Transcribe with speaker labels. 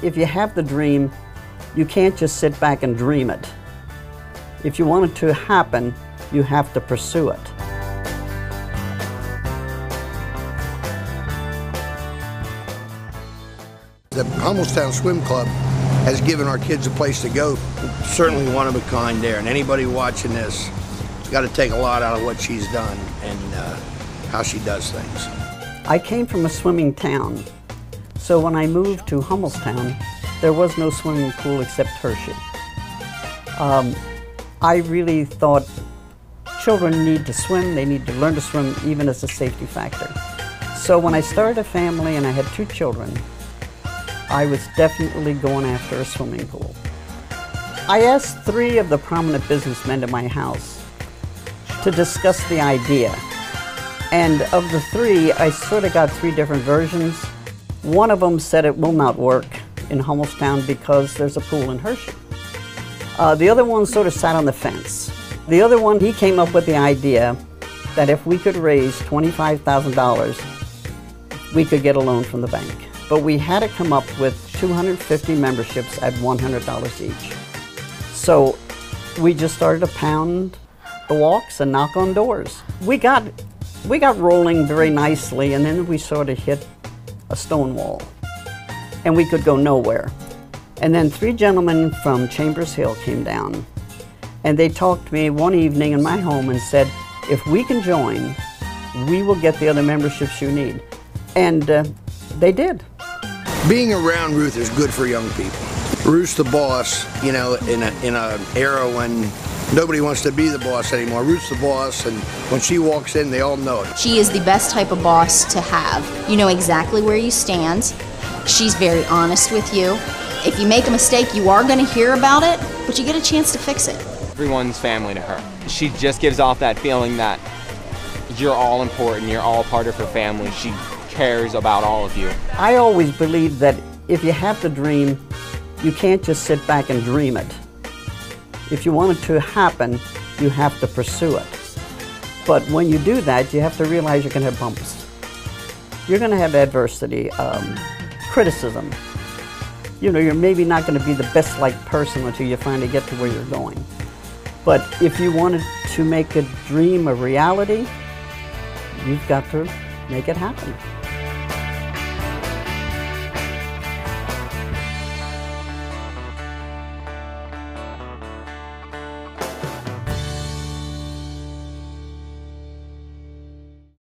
Speaker 1: If you have the dream, you can't just sit back and dream it. If you want it to happen, you have to pursue it.
Speaker 2: The Hummelstown Swim Club has given our kids a place to go. Certainly one of a kind there, and anybody watching this has got to take a lot out of what she's done and how she does things.
Speaker 1: I came from a swimming town, so when I moved to Hummelstown, there was no swimming pool except Hershey. I really thought children need to swim, they need to learn to swim even as a safety factor. So when I started a family and I had 2 children, I was definitely going after a swimming pool. I asked 3 of the prominent businessmen in my house to discuss the idea. And of the 3, I sort of got 3 different versions. One of them said it will not work in Hummelstown because there's a pool in Hershey. The other one sort of sat on the fence. The other one, he came up with the idea that if we could raise $25,000, we could get a loan from the bank. But we had to come up with 250 memberships at $100 each. So we just started to pound the walks and knock on doors. We got rolling very nicely, and then we sort of hit a stone wall, and we could go nowhere. And then 3 gentlemen from Chambers Hill came down, and they talked to me one evening in my home and said, if we can join, we will get the other memberships you need. And they did.
Speaker 2: Being around Ruth is good for young people. Ruth's the boss, you know, in an era when nobody wants to be the boss anymore. Ruth's the boss, and when she walks in, they all know it.
Speaker 3: She is the best type of boss to have. You know exactly where you stand. She's very honest with you. If you make a mistake, you are going to hear about it, but you get a chance to fix it.
Speaker 4: Everyone's family to her. She just gives off that feeling that you're all important, you're all part of her family. She cares about all of you.
Speaker 1: I always believe that if you have the dream, you can't just sit back and dream it. If you want it to happen, you have to pursue it. But when you do that, you have to realize you're going to have bumps. You're going to have adversity, criticism. You know, you're maybe not going to be the best liked person until you finally get to where you're going. But if you wanted to make a dream a reality, you've got to make it happen.